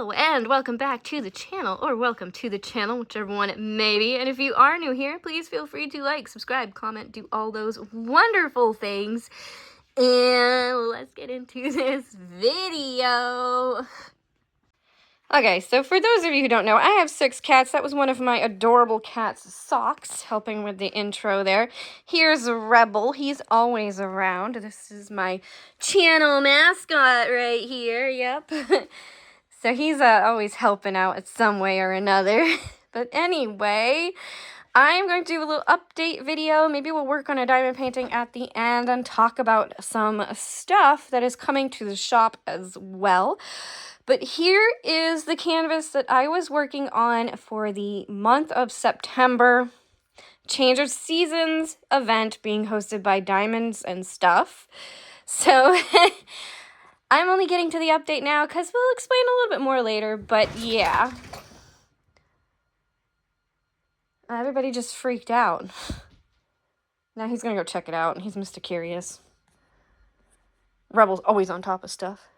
Hello and welcome back to the channel, or welcome to the channel, whichever one it may be. And if you are new here, please feel free to like, subscribe, comment, do all those wonderful things. And let's get into this video. Okay, so for those of you who don't know, I have 6 cats. That was one of my adorable cats, Socks, helping with the intro there. Here's Rebel. He's always around. This is my channel mascot right here. Yep. So he's always helping out in some way or another. But anyway, I'm going to do a little update video. Maybe we'll work on a diamond painting at the end and talk about some stuff that is coming to the shop as well. But here is the canvas that I was working on for the month of September. Change of Seasons event being hosted by Diamonds and Stuff. So I'm only getting to the update now because we'll explain a little bit more later, but yeah. Everybody just freaked out. Now he's gonna go check it out, and he's Mr. Curious. Rebel's always on top of stuff.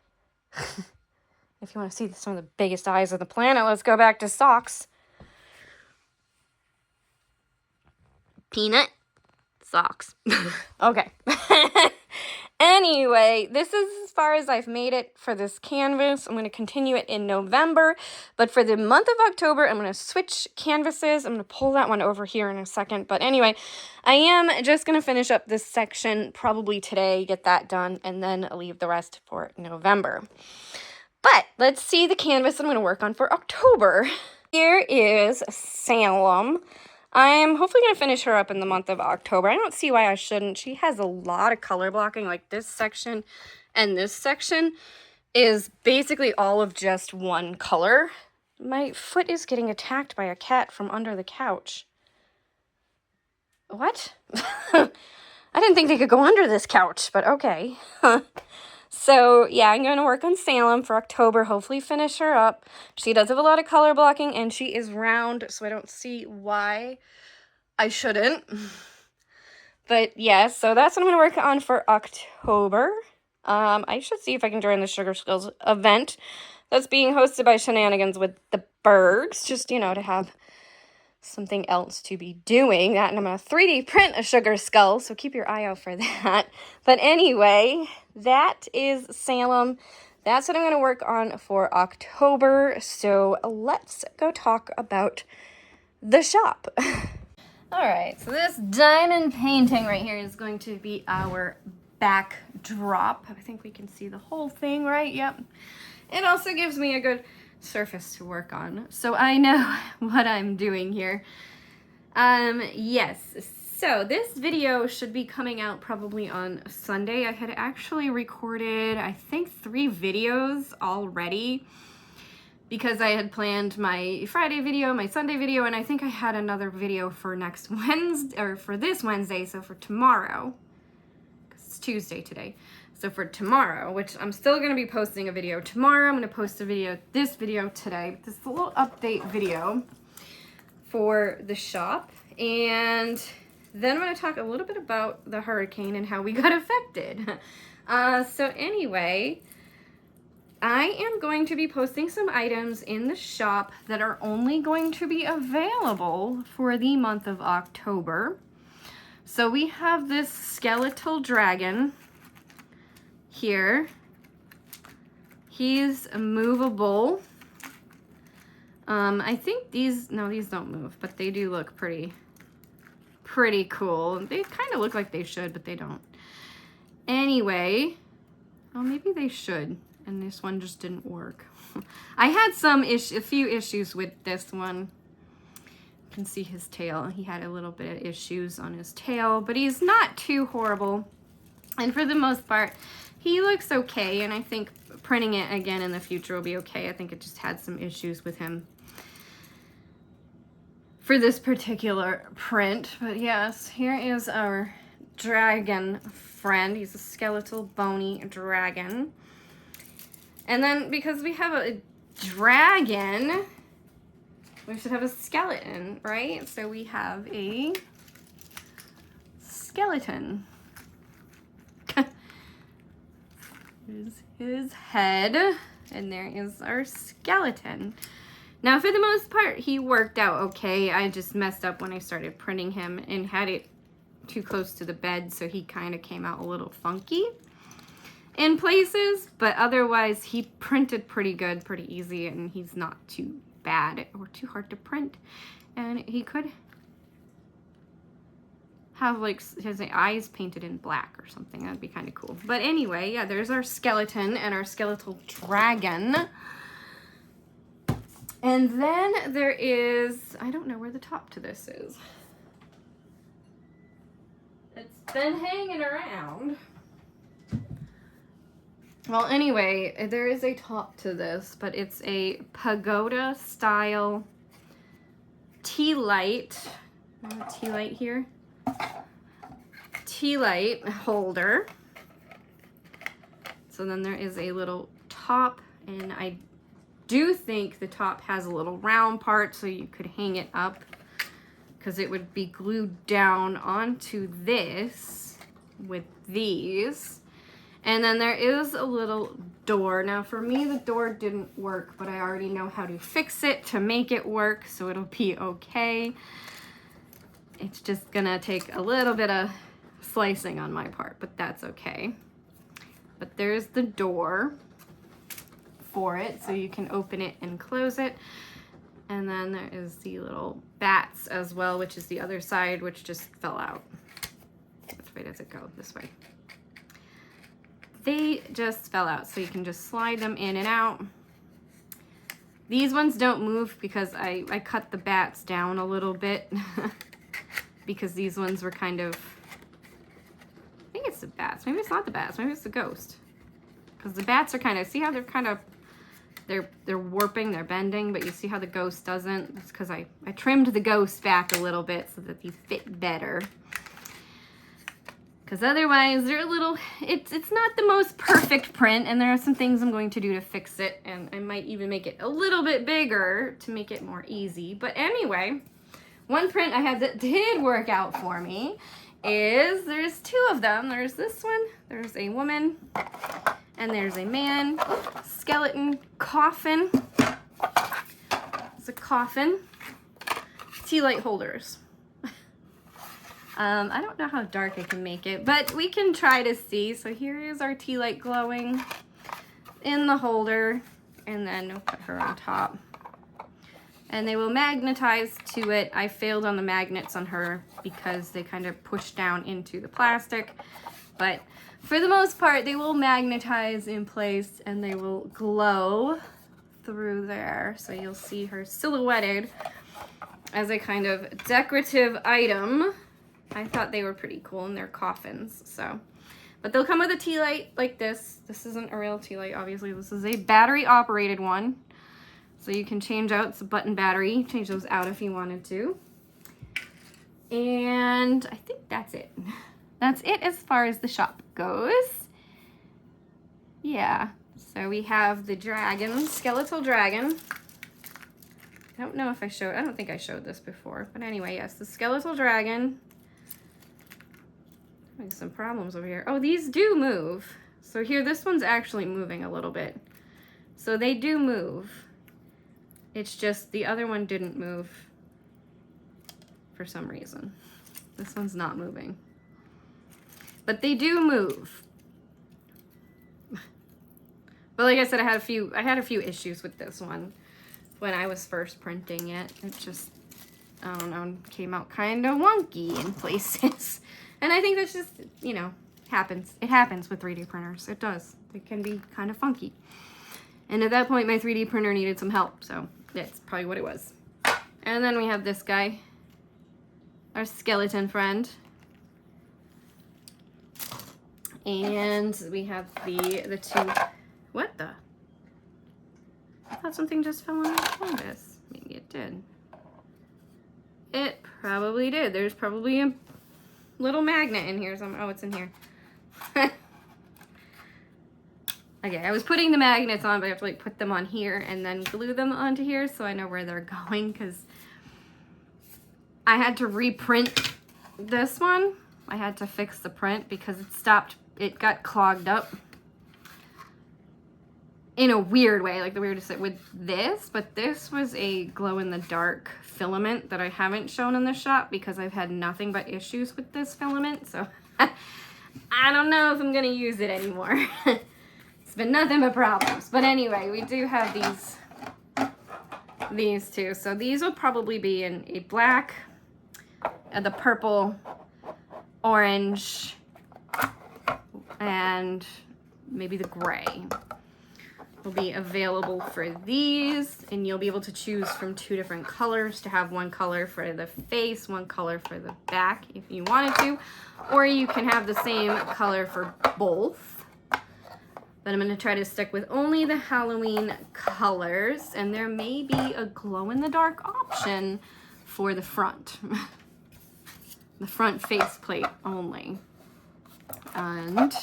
If you want to see some of the biggest eyes on the planet, let's go back to Socks. Peanut. Socks. Okay. Anyway, this is as far as I've made it for this canvas. I'm going to continue it in November, but for the month of October, I'm going to switch canvases. I'm going to pull that one over here in a second, but anyway, I am just going to finish up this section probably today, get that done, and then leave the rest for November. But let's see the canvas I'm going to work on for October. Here is Salem. I'm hopefully going to finish her up in the month of October. I don't see why I shouldn't. She has a lot of color blocking, like this section and this section is basically all of just one color. My foot is getting attacked by a cat from under the couch. What? I didn't think they could go under this couch, but okay. So, yeah, I'm going to work on Salem for October, hopefully finish her up. She does have a lot of color blocking, and she is round, so I don't see why I shouldn't. But, yeah, so that's what I'm going to work on for October. I should see if I can join the Sugar Skills event that's being hosted by Shenanigans with the Bergs, just, you know, to have something else to be doing. That, and I'm going to 3D print a sugar skull, so keep your eye out for that. But anyway, that is Salem. That's what I'm going to work on for October. So let's go talk about the shop. All right, so this diamond painting right here is going to be our backdrop. I think we can see the whole thing, right? Yep. It also gives me a good surface to work on, so I know what I'm doing here. Yes, so this video should be coming out probably on Sunday. I had actually recorded, I think, 3 videos already because I had planned my Friday video, my Sunday video, and I think I had another video for next Wednesday, or for this Wednesday, so for tomorrow, because it's Tuesday today. So for tomorrow, which I'm still going to be posting a video tomorrow, I'm going to post a video, this video today. This is a little update video for the shop. And then I'm going to talk a little bit about the hurricane and how we got affected. So anyway, I am going to be posting some items in the shop that are only going to be available for the month of October. So we have this skeletal dragon here. He's movable. I think these don't move, but they do look pretty cool. They kind of look like they should, but they don't. Anyway, oh, maybe they should, and this one just didn't work. I had a few issues with this one. You can see his tail. He had a little bit of issues on his tail, but he's not too horrible. And for the most part, he looks okay, and I think printing it again in the future will be okay. I think it just had some issues with him for this particular print. But yes, here is our dragon friend. He's a skeletal, bony dragon. And then because we have a dragon, we should have a skeleton, right? So we have a skeleton. Here's his head. And there is our skeleton. Now, for the most part, he worked out okay. I just messed up when I started printing him and had it too close to the bed, so he kind of came out a little funky in places, but otherwise he printed pretty good, pretty easy, and he's not too bad or too hard to print. And he could have like his eyes painted in black or something. That'd be kind of cool. But anyway, yeah, there's our skeleton and our skeletal dragon. And then there is, I don't know where the top to this is. It's been hanging around. Well, anyway, there is a top to this, but it's a pagoda style tea light. Tea light here. Tea light holder. So then there is a little top, and I do think the top has a little round part so you could hang it up, because it would be glued down onto this with these. And then there is a little door. Now for me, the door didn't work, but I already know how to fix it to make it work, so it'll be okay. It's just gonna take a little bit of slicing on my part, but that's okay. But there's the door for it, so you can open it and close it. And then there is the little bats as well, which is the other side, which just fell out. Which way does it go? This way. They just fell out, so you can just slide them in and out. These ones don't move because I cut the bats down a little bit because these ones were kind of, I think it's the bats. Maybe it's not the bats. Maybe it's the ghost. Because the bats are kind of, see how they're kind of, they're warping, they're bending, but you see how the ghost doesn't? It's because I trimmed the ghost back a little bit so that they fit better. Because otherwise they're a little, it's not the most perfect print, and there are some things I'm going to do to fix it, and I might even make it a little bit bigger to make it more easy. But anyway, one print I had that did work out for me is, there's two of them. There's this one, there's a woman, and there's a man. Skeleton coffin. It's a coffin. Tea light holders. I don't know how dark I can make it, but we can try to see. So here is our tea light glowing in the holder, and then we'll put her on top. And they will magnetize to it. I failed on the magnets on her because they kind of push down into the plastic, but for the most part, they will magnetize in place and they will glow through there. So you'll see her silhouetted as a kind of decorative item. I thought they were pretty cool in their coffins, so. But they'll come with a tea light like this. This isn't a real tea light, obviously. This is a battery operated one. So you can change out, it's a button battery. Change those out if you wanted to. And I think that's it. That's it as far as the shop goes. Yeah, so we have the dragon, skeletal dragon. I don't know if I showed, I don't think I showed this before, but anyway, yes, the skeletal dragon. Having some problems over here. Oh, these do move. So here, this one's actually moving a little bit. So they do move. It's just the other one didn't move for some reason. This one's not moving. But they do move. But like I said, I had a few issues with this one when I was first printing it. It just, I don't know, came out kind of wonky in places. And I think that's just, you know, happens. It happens with 3D printers. It does. It can be kind of funky. And at that point, my 3D printer needed some help, so that's probably what it was. And then we have this guy, our skeleton friend. And we have the two, what the? I thought something just fell on the canvas. Maybe it did. It probably did. There's probably a little magnet in here somewhere. Oh, it's in here. Okay, I was putting the magnets on, but I have to like put them on here and then glue them onto here so I know where they're going, because I had to reprint this one. I had to fix the print because it got clogged up. in a weird way, like the weirdest with this, but this was a glow-in-the-dark filament that I haven't shown in the shop because I've had nothing but issues with this filament, so I don't know if I'm gonna use it anymore. It's been nothing but problems. But anyway, we do have these two. So these will probably be in a black, the purple, orange, and maybe the gray will be available for these, and you'll be able to choose from 2 different colors to have one color for the face, one color for the back if you wanted to, or you can have the same color for both. But I'm going to try to stick with only the Halloween colors, and there may be a glow-in-the-dark option for the front. The front faceplate only. And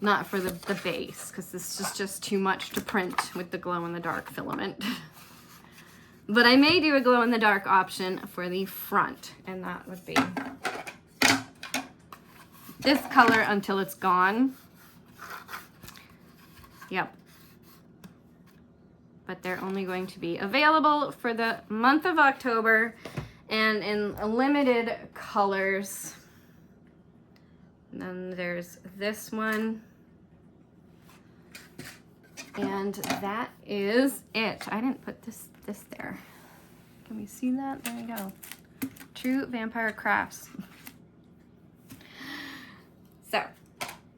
not for the base, because this is just too much to print with the glow-in-the-dark filament. But I may do a glow-in-the-dark option for the front, and that would be this color until it's gone. Yep. But they're only going to be available for the month of October and in limited colors. And then there's this one. And that is it. I didn't put this there. Can we see that? There we go. Truvampire Crafts. So,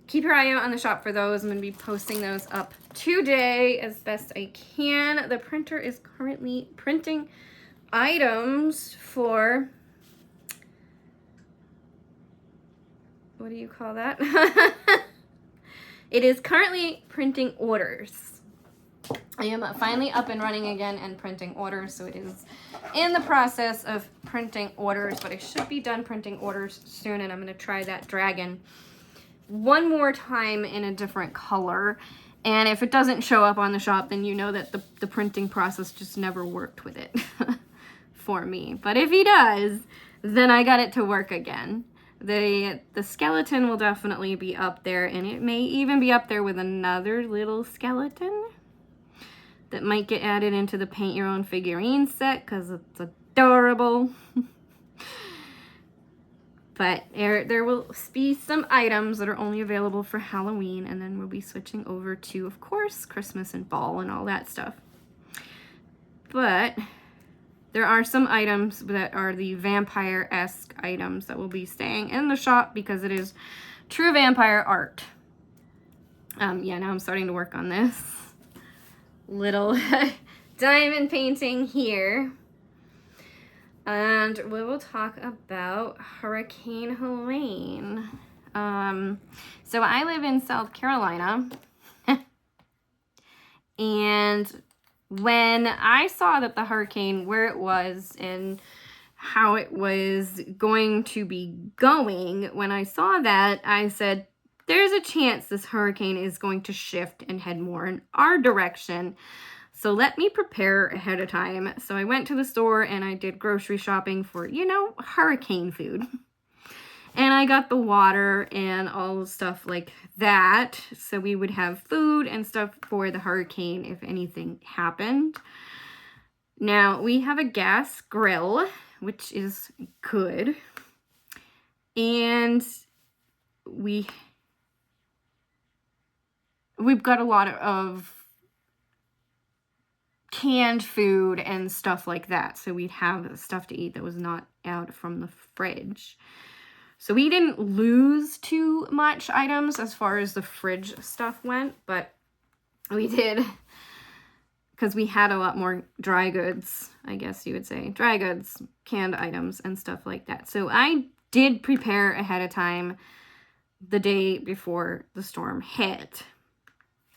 keep your eye out on the shop for those. I'm going to be posting those up today as best I can. The printer is currently printing items for, what do you call that? It is currently printing orders. I am finally up and running again and printing orders, so it is in the process of printing orders, but I should be done printing orders soon, and I'm going to try that dragon one more time in a different color. And if it doesn't show up on the shop, then you know that the printing process just never worked with it for me. But if he does, then I got it to work again. The skeleton will definitely be up there, and it may even be up there with another little skeleton that might get added into the paint your own figurine set because it's adorable. But there will be some items that are only available for Halloween, and then we'll be switching over to, of course, Christmas and fall and all that stuff. But there are some items that are the vampire-esque items that will be staying in the shop because it is true vampire art. Yeah, now I'm starting to work on this little diamond painting here. And we will talk about Hurricane Helene. So I live in South Carolina. And when I saw that the hurricane, where it was and how it was going to be going, when I saw that, I said, there's a chance this hurricane is going to shift and head more in our direction. So let me prepare ahead of time. So I went to the store and I did grocery shopping for, you know, hurricane food. And I got the water and all the stuff like that. So we would have food and stuff for the hurricane if anything happened. Now, we have a gas grill, which is good. And we've got a lot of canned food and stuff like that. So we'd have stuff to eat that was not out from the fridge. So we didn't lose too much items as far as the fridge stuff went, but we did, because we had a lot more dry goods, I guess you would say, dry goods, canned items and stuff like that. So I did prepare ahead of time the day before the storm hit.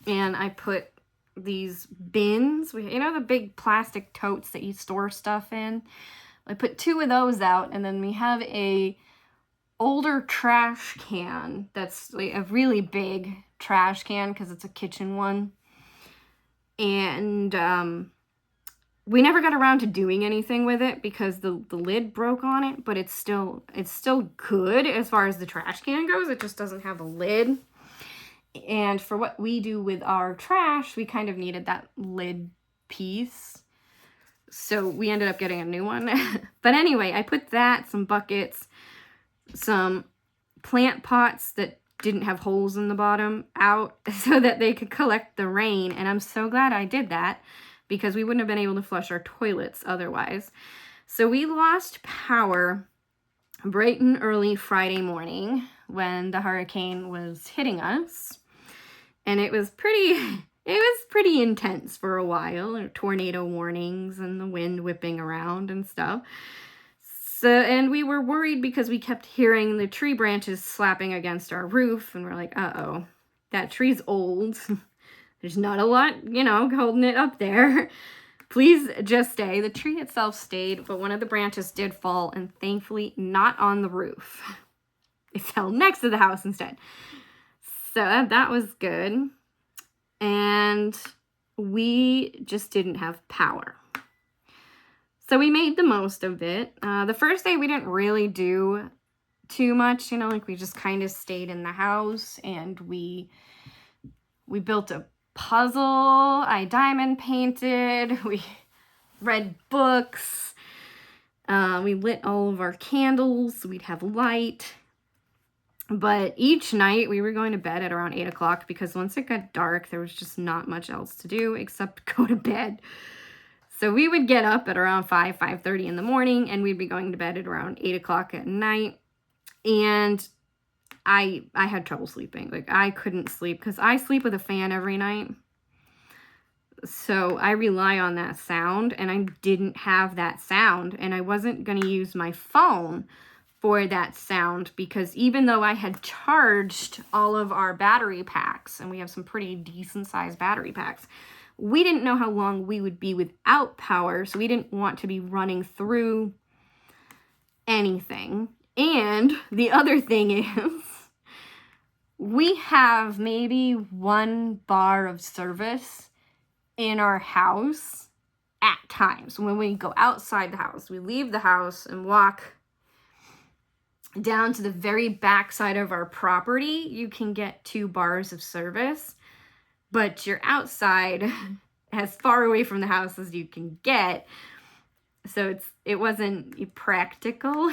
And I put these bins, you know, the big plastic totes that you store stuff in. I put 2 of those out, and then we have a older trash can that's like a really big trash can because it's a kitchen one. And we never got around to doing anything with it because the lid broke on it, but it's still good as far as the trash can goes. It just doesn't have a lid. And for what we do with our trash, we kind of needed that lid piece. So we ended up getting a new one. But anyway, I put that, some buckets, some plant pots that didn't have holes in the bottom out so that they could collect the rain. And I'm so glad I did that because we wouldn't have been able to flush our toilets otherwise. So we lost power bright and early Friday morning when the hurricane was hitting us. And it was pretty intense for a while. Tornado warnings and the wind whipping around and stuff. So, and we were worried because we kept hearing the tree branches slapping against our roof, and we're like, uh-oh, that tree's old. There's not a lot, holding it up there. Please just stay. The tree itself stayed, but one of the branches did fall, and thankfully not on the roof. It fell next to the house instead. So that was good. And we just didn't have power. So we made the most of it. The first day we didn't really do too much, we just kind of stayed in the house and we built a puzzle. I diamond painted. We read books. We lit all of our candles so we'd have light. But each night we were going to bed at around 8 o'clock because once it got dark, there was just not much else to do except go to bed. So we would get up at around 5:30 in the morning, and we'd be going to bed at around 8 o'clock at night. And I had trouble sleeping. I couldn't sleep because I sleep with a fan every night. So I rely on that sound, and I didn't have that sound. And I wasn't going to use my phone for that sound because even though I had charged all of our battery packs, and we have some pretty decent sized battery packs, we didn't know how long we would be without power, so we didn't want to be running through anything. And the other thing is, we have maybe 1 bar of service in our house at times. When we go outside the house, we leave the house and walk down to the very back side of our property, you can get 2 bars of service. But you're outside as far away from the house as you can get. So it wasn't practical.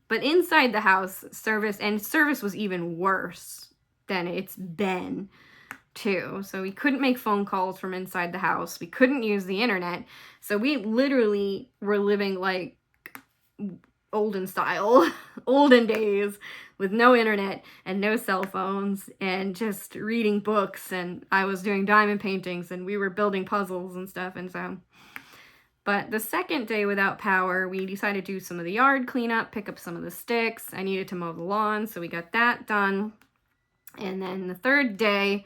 But inside the house, service was even worse than it's been too. So we couldn't make phone calls from inside the house. We couldn't use the internet. So we literally were living like olden style, olden days, with no internet and no cell phones and just reading books, and I was doing diamond paintings and we were building puzzles and stuff. And so, but the second day without power, we decided to do some of the yard cleanup, pick up some of the sticks. I needed to mow the lawn, so we got that done. And then the third day,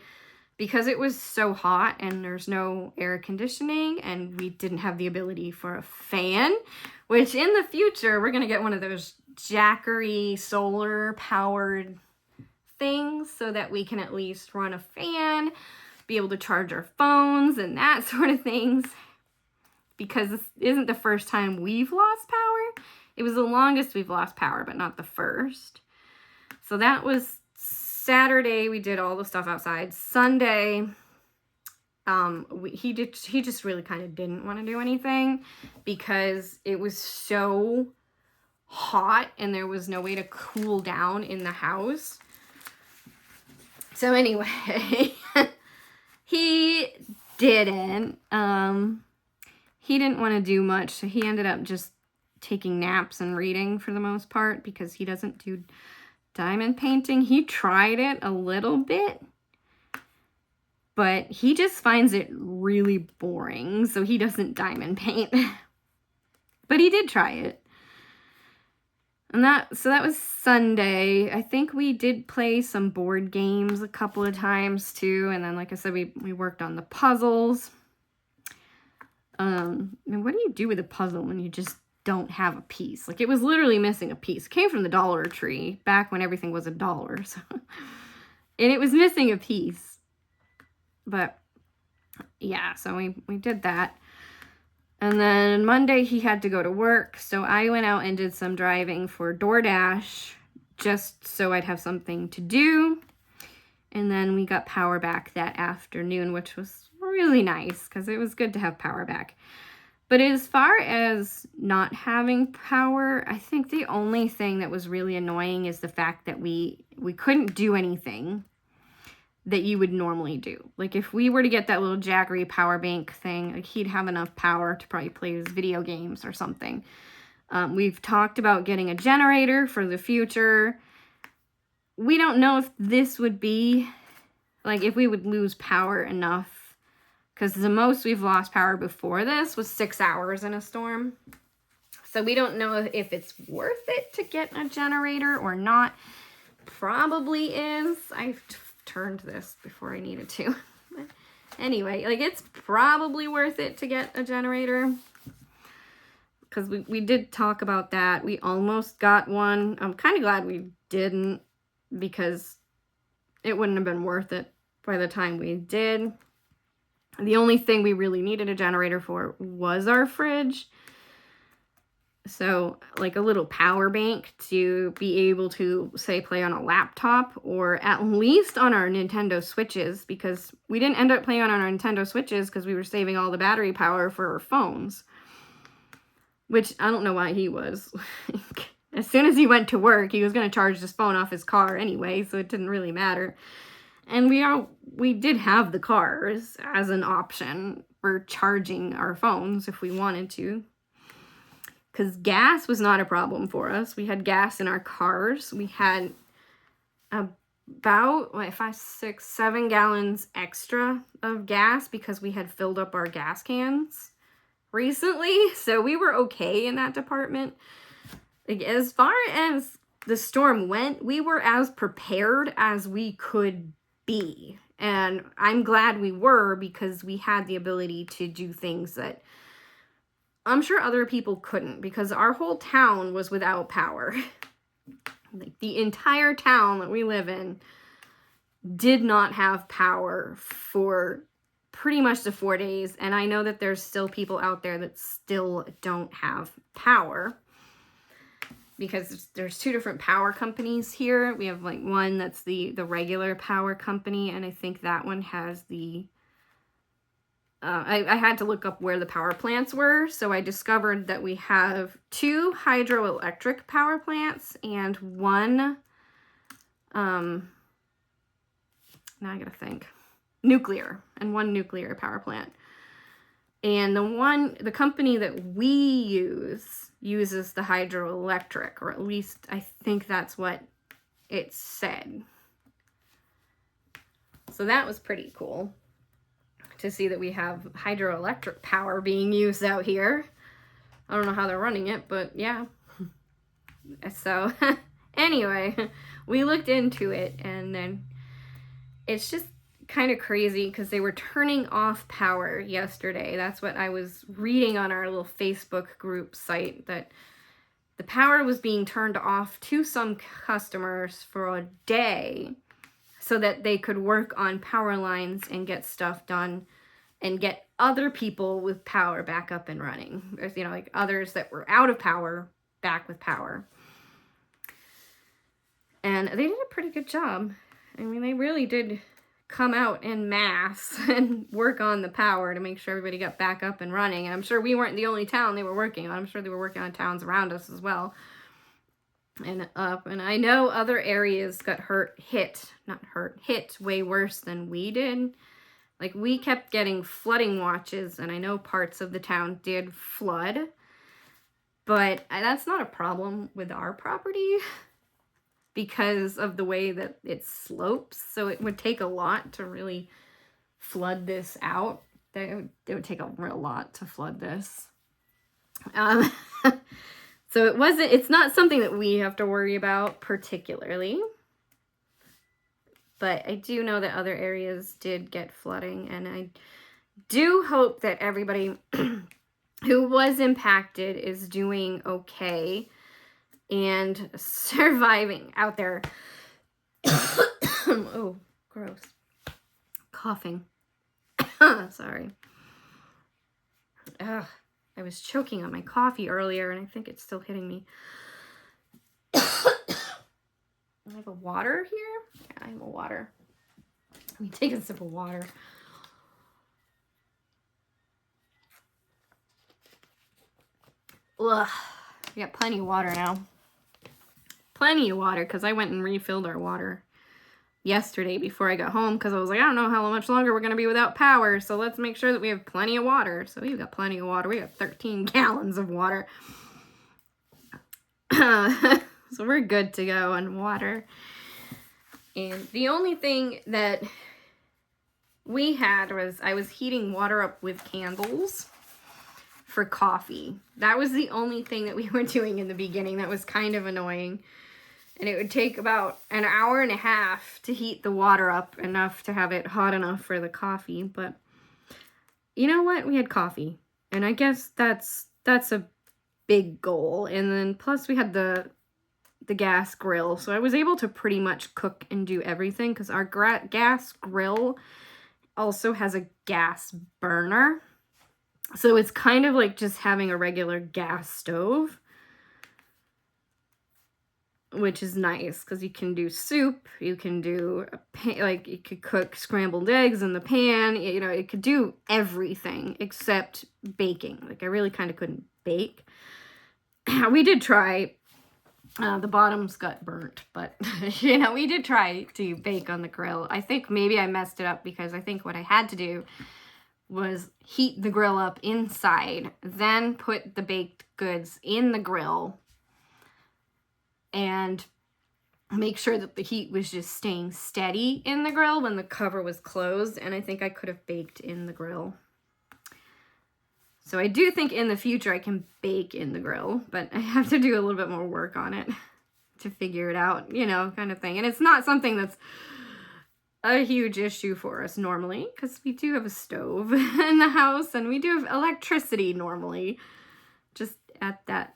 because it was so hot and there's no air conditioning and we didn't have the ability for a fan, which in the future, we're going to get one of those Jackery solar powered things so that we can at least run a fan, be able to charge our phones and that sort of things. Because this isn't the first time we've lost power. It was the longest we've lost power, but not the first. So that was Saturday. We did all the stuff outside. Sunday, he just really kind of didn't want to do anything because it was so hot and there was no way to cool down in the house. So anyway, he didn't want to do much. So he ended up just taking naps and reading for the most part because he doesn't do diamond painting. He tried it a little bit, but he just finds it really boring, so he doesn't diamond paint. But he did try it. And that was Sunday. I think we did play some board games a couple of times too, and then like I said, we worked on the puzzles. And what do you do with a puzzle when you just don't have a piece? Like, it was literally missing a piece. It came from the Dollar Tree back when everything was $1. So. And it was missing a piece. But yeah, so we did that. And then Monday he had to go to work, so I went out and did some driving for DoorDash just so I'd have something to do. and then we got power back that afternoon, which was really nice because it was good to have power back. But as far as not having power, I think the only thing that was really annoying is the fact that we couldn't do anything that you would normally do. Like if we were to get that little Jackery power bank thing, like he'd have enough power to probably play his video games or something. We've talked about getting a generator for the future. We don't know if this would be, like if we would lose power enough, because the most we've lost power before this was 6 hours in a storm. So we don't know if it's worth it to get a generator or not. Probably is. I've turned this before I needed to. But anyway, like it's probably worth it to get a generator. Because we did talk about that. We almost got one. I'm kind of glad we didn't, because it wouldn't have been worth it by the time we did. The only thing we really needed a generator for was our fridge. So like a little power bank to be able to, say, play on a laptop or at least on our Nintendo Switches, because we didn't end up playing on our Nintendo Switches because we were saving all the battery power for our phones. Which I don't know why he was. As soon as he went to work, he was going to charge his phone off his car anyway, so it didn't really matter. And we did have the cars as an option for charging our phones if we wanted to. Because gas was not a problem for us. We had gas in our cars. We had about 5, 6, 7 gallons extra of gas because we had filled up our gas cans recently. So we were okay in that department. Like, as far as the storm went, we were as prepared as we could be. And I'm glad we were, because we had the ability to do things that I'm sure other people couldn't, because our whole town was without power. Like the entire town that we live in did not have power for pretty much the 4 days. And I know that there's still people out there that still don't have power, because there's 2 different power companies here. We have like one that's the regular power company, and I think that one has the I had to look up where the power plants were, so I discovered that we have 2 hydroelectric power plants and 1, now I gotta think, nuclear, and 1 nuclear power plant. And the company that we uses the hydroelectric, or at least I think that's what it said. So that was pretty cool to see that we have hydroelectric power being used out here. I don't know how they're running it, but yeah. So anyway, we looked into it, and then it's just kind of crazy because they were turning off power yesterday. That's what I was reading on our little Facebook group site, that the power was being turned off to some customers for a day so that they could work on power lines and get stuff done and get other people with power back up and running. There's, like others that were out of power back with power. And they did a pretty good job. I mean, they really did come out en masse and work on the power to make sure everybody got back up and running. And I'm sure we weren't the only town they were working on. I'm sure they were working on towns around us as well. And I know other areas got hit way worse than we did. Like, we kept getting flooding watches, and I know parts of the town did flood, but that's not a problem with our property because of the way that it slopes. So it would take a lot to really flood this out. It would take a real lot to flood this. So it's not something that we have to worry about particularly. But I do know that other areas did get flooding, and I do hope that everybody who was impacted is doing okay and surviving out there. Oh, gross. Coughing. Sorry. Ugh. I was choking on my coffee earlier, and I think it's still hitting me. I have a water here. Yeah, I have a water. Let me take a sip of water. Ugh. We got plenty of water now. Plenty of water, because I went and refilled our water yesterday before I got home, because I was like, I don't know how much longer we're going to be without power, so let's make sure that we have plenty of water. So we've got plenty of water. We got 13 gallons of water. So we're good to go on water. And the only thing that we had was I was heating water up with candles for coffee. That was the only thing that we were doing in the beginning that was kind of annoying. And it would take about an hour and a half to heat the water up enough to have it hot enough for the coffee. But you know what? We had coffee. And I guess that's a big goal. And then plus we had the gas grill. So I was able to pretty much cook and do everything because our gas grill also has a gas burner. So it's kind of like just having a regular gas stove, which is nice because you can do soup, you can do like you could cook scrambled eggs in the pan, you know, it could do everything except baking. Like I really kind of couldn't bake. We did try, the bottoms got burnt, but you know, we did try to bake on the grill. I think maybe I messed it up because I think what I had to do was heat the grill up inside, then put the baked goods in the grill and make sure that the heat was just staying steady in the grill when the cover was closed. And I think I could have baked in the grill. So I do think in the future I can bake in the grill, but I have to do a little bit more work on it to figure it out, you know, kind of thing. And it's not something that's a huge issue for us normally because we do have a stove in the house and we do have electricity normally. Just at that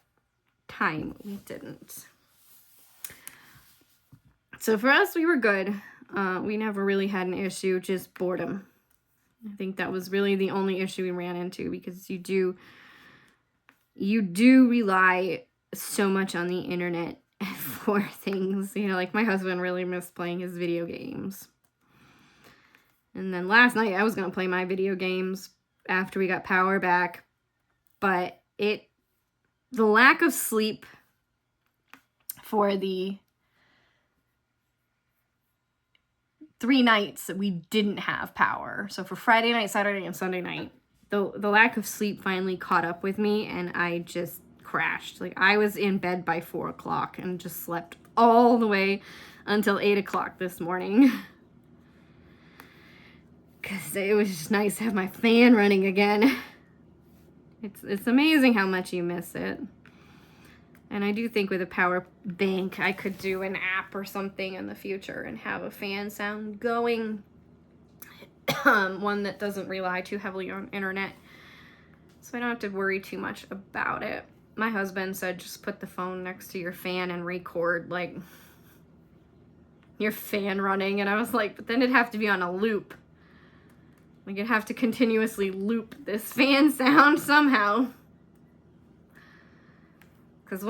time we didn't. So for us, we were good. We never really had an issue, just boredom. I think that was really the only issue we ran into because you do rely so much on the internet for things. You know, like my husband really missed playing his video games. And then last night I was going to play my video games after we got power back, but the lack of sleep for the 3 nights that we didn't have power. So for Friday night, Saturday, and Sunday night, the lack of sleep finally caught up with me and I just crashed. Like I was in bed by 4 o'clock and just slept all the way until 8 o'clock this morning. Because it was just nice to have my fan running again. It's amazing how much you miss it. And I do think with a power bank, I could do an app or something in the future and have a fan sound going. One that doesn't rely too heavily on internet. So I don't have to worry too much about it. My husband said just put the phone next to your fan and record like your fan running. And I was like, but then it'd have to be on a loop. Like you'd have to continuously loop this fan sound somehow. Because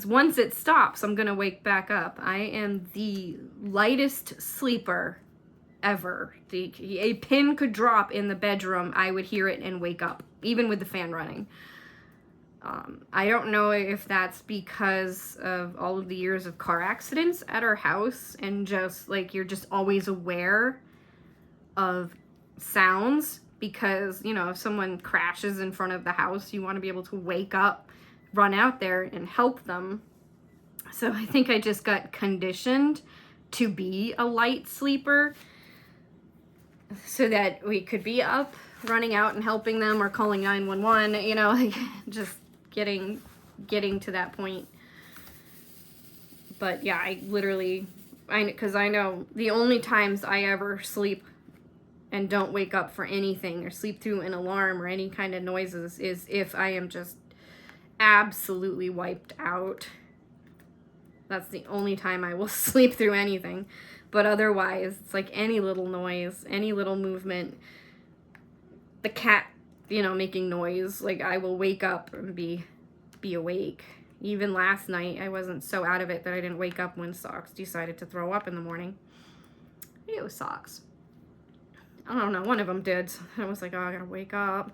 once it stops, I'm going to wake back up. I am the lightest sleeper ever. A pin could drop in the bedroom. I would hear it and wake up, even with the fan running. I don't know if that's because of all of the years of car accidents at our house and just like you're just always aware of sounds because, you know, if someone crashes in front of the house, you want to be able to wake up, run out there and help them. So I think I just got conditioned to be a light sleeper so that we could be up, running out and helping them or calling 911, you know, like just getting to that point. But yeah, because I know the only times I ever sleep and don't wake up for anything or sleep through an alarm or any kind of noises is if I am just absolutely wiped out. That's the only time I will sleep through anything. But otherwise, it's like any little noise, any little movement, the cat, you know, making noise, like I will wake up and be awake. Even last night, I wasn't so out of it that I didn't wake up when Socks decided to throw up in the morning. Ew, Socks. I don't know, one of them did. So I was like, oh, I gotta wake up,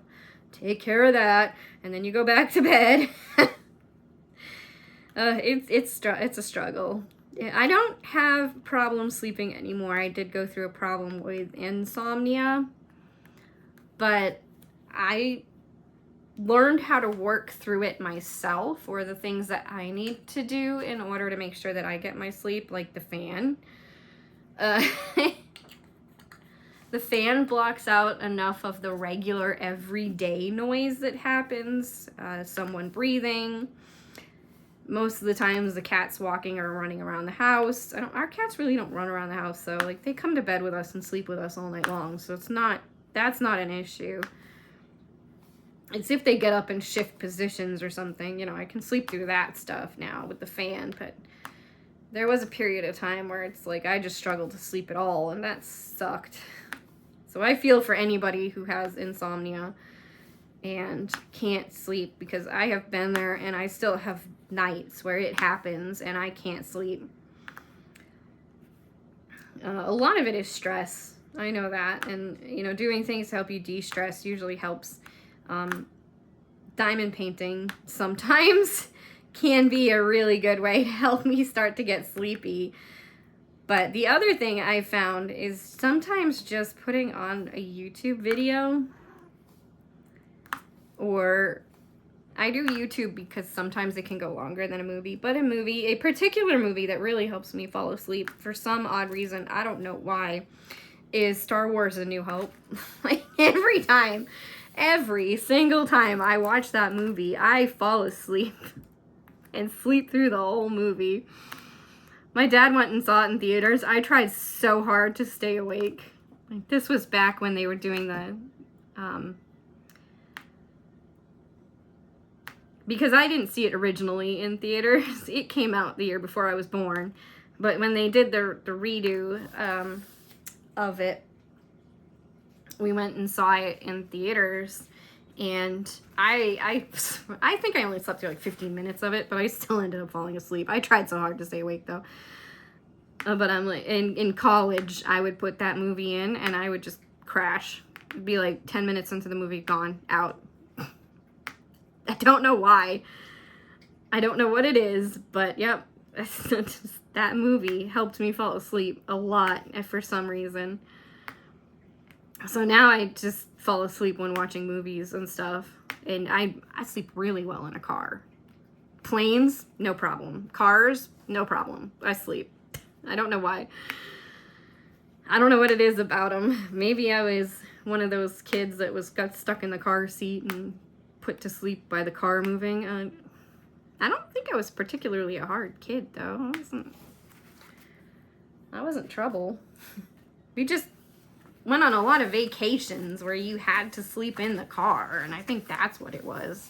take care of that, and then you go back to bed. It's a struggle. I don't have problems sleeping anymore. I did go through a problem with insomnia, but I learned how to work through it myself, or the things that I need to do in order to make sure that I get my sleep, like the fan. The fan blocks out enough of the regular everyday noise that happens. Someone breathing. Most of the times the cat's walking or running around the house. Our cats really don't run around the house though. Like, they come to bed with us and sleep with us all night long. So that's not an issue. It's if they get up and shift positions or something, you know, I can sleep through that stuff now with the fan. But there was a period of time where it's like I just struggled to sleep at all, and that sucked. So I feel for anybody who has insomnia and can't sleep, because I have been there, and I still have nights where it happens and I can't sleep. A lot of it is stress. I know that. And, you know, doing things to help you de-stress usually helps. Diamond painting sometimes can be a really good way to help me start to get sleepy. But the other thing I found is sometimes just putting on a YouTube video, or I do YouTube because sometimes it can go longer than a movie, but a particular movie that really helps me fall asleep for some odd reason, I don't know why, is Star Wars: A New Hope. Like, every single time I watch that movie, I fall asleep and sleep through the whole movie. My dad went and saw it in theaters. I tried so hard to stay awake. Like, this was back when they were doing the, because I didn't see it originally in theaters. It came out the year before I was born. But when they did the redo of it, we went and saw it in theaters. And I think I only slept through like 15 minutes of it, but I still ended up falling asleep. I tried so hard to stay awake though. But I'm like, in college, I would put that movie in and I would just crash. It'd be like 10 minutes into the movie, gone, out. I don't know why. I don't know what it is, but yep, that movie helped me fall asleep a lot for some reason. So now I just fall asleep when watching movies and stuff. And I sleep really well in a car. Planes, no problem. Cars, no problem. I sleep. I don't know why. I don't know what it is about them. Maybe I was one of those kids that got stuck in the car seat and put to sleep by the car moving. I don't think I was particularly a hard kid, though. I wasn't trouble. We just went on a lot of vacations where you had to sleep in the car, and I think that's what it was.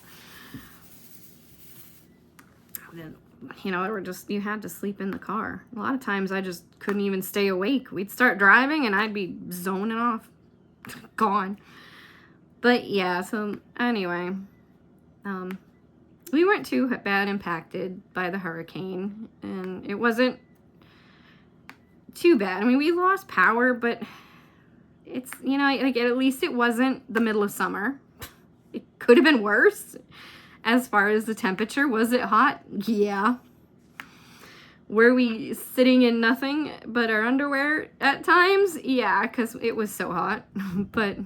You know, you had to sleep in the car. A lot of times I just couldn't even stay awake. We'd start driving and I'd be zoning off. Gone. But yeah, so anyway, we weren't too bad impacted by the hurricane, and it wasn't too bad. I mean, we lost power, but it's, you know, like, at least it wasn't the middle of summer. It could have been worse. As far as the temperature, was it hot? Yeah. Were we sitting in nothing but our underwear at times? Yeah, because it was so hot. But,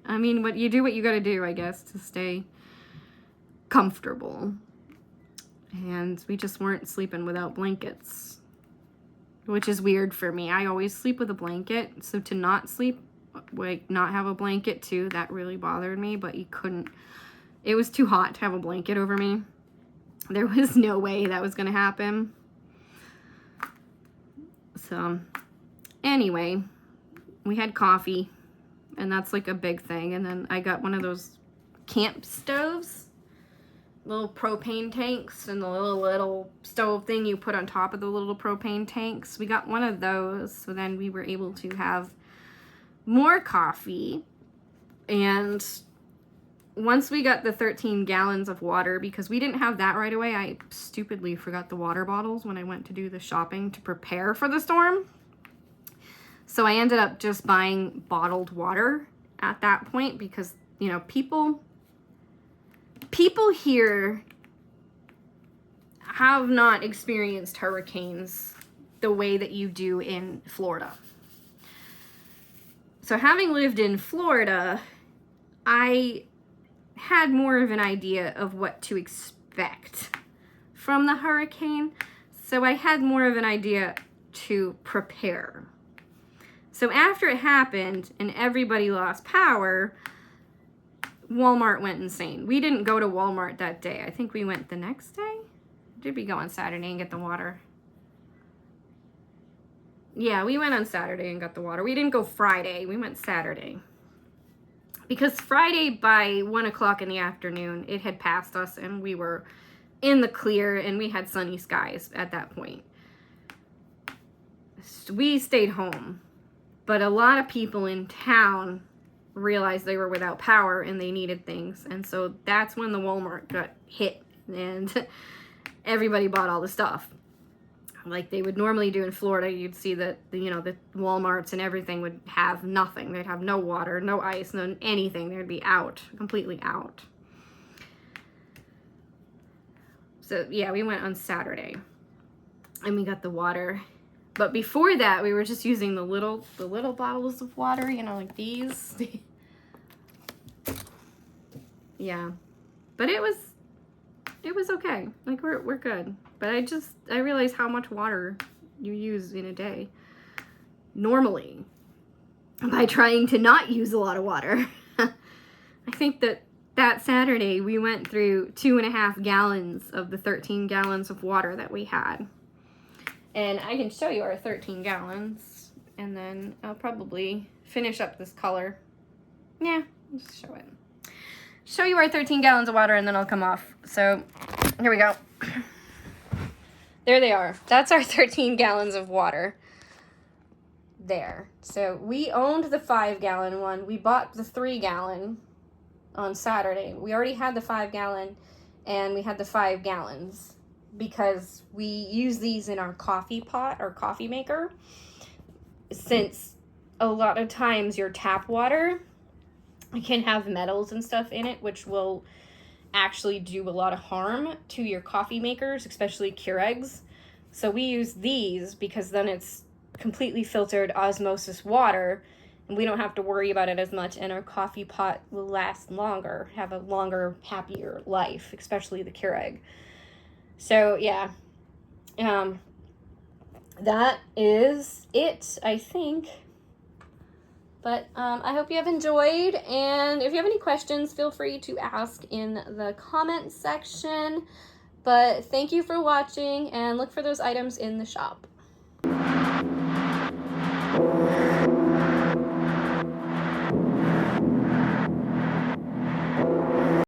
I mean, you do what you gotta do, I guess, to stay comfortable. And we just weren't sleeping without blankets, which is weird for me. I always sleep with a blanket, so to not sleep, like, not have a blanket too, that really bothered me. But you couldn't, it was too hot to have a blanket over me. There was no way that was gonna happen. So anyway, we had coffee, and that's like a big thing. And then I got one of those camp stoves, little propane tanks, and the little stove thing you put on top of the little propane tanks. We got one of those, so then we were able to have more coffee. And once we got the 13 gallons of water, because we didn't have that right away, I stupidly forgot the water bottles when I went to do the shopping to prepare for the storm. So I ended up just buying bottled water at that point because, you know, people here have not experienced hurricanes the way that you do in Florida. So having lived in Florida, I had more of an idea of what to expect from the hurricane. So I had more of an idea to prepare. So after it happened and everybody lost power, Walmart went insane. We didn't go to Walmart that day. I think we went the next day. Did we go on Saturday and get the water? Yeah, we went on Saturday and got the water. We didn't go Friday. We went Saturday. Because Friday by 1 o'clock in the afternoon, it had passed us and we were in the clear and we had sunny skies at that point. We stayed home. But a lot of people in town realized they were without power and they needed things. And so that's when the Walmart got hit and everybody bought all the stuff. Like they would normally do in Florida, you'd see that, you know, the Walmarts and everything would have nothing. They'd have no water, no ice, no anything. They'd be out, completely out. So yeah, we went on Saturday and we got the water. But before that, we were just using the little bottles of water, you know, like these. Yeah. But it was okay. Like we're good. But I realized how much water you use in a day normally by trying to not use a lot of water. I think that Saturday we went through 2.5 gallons of the 13 gallons of water that we had. And I can show you our 13 gallons, and then I'll probably finish up this color. Yeah, I'll just show it. Show you our 13 gallons of water, and then I'll come off. So, here we go. There they are. That's our 13 gallons of water. There. So, we owned the 5-gallon one. We bought the 3-gallon on Saturday. We already had the 5-gallon, and we had the 5 gallons. Because we use these in our coffee pot or coffee maker, since a lot of times your tap water can have metals and stuff in it, which will actually do a lot of harm to your coffee makers, especially Keurigs. So we use these because then it's completely filtered osmosis water and we don't have to worry about it as much, and our coffee pot will last longer, have a longer, happier life, especially the Keurig. So, yeah, that is it, I think. But I hope you have enjoyed, and if you have any questions, feel free to ask in the comment section. But thank you for watching, and look for those items in the shop.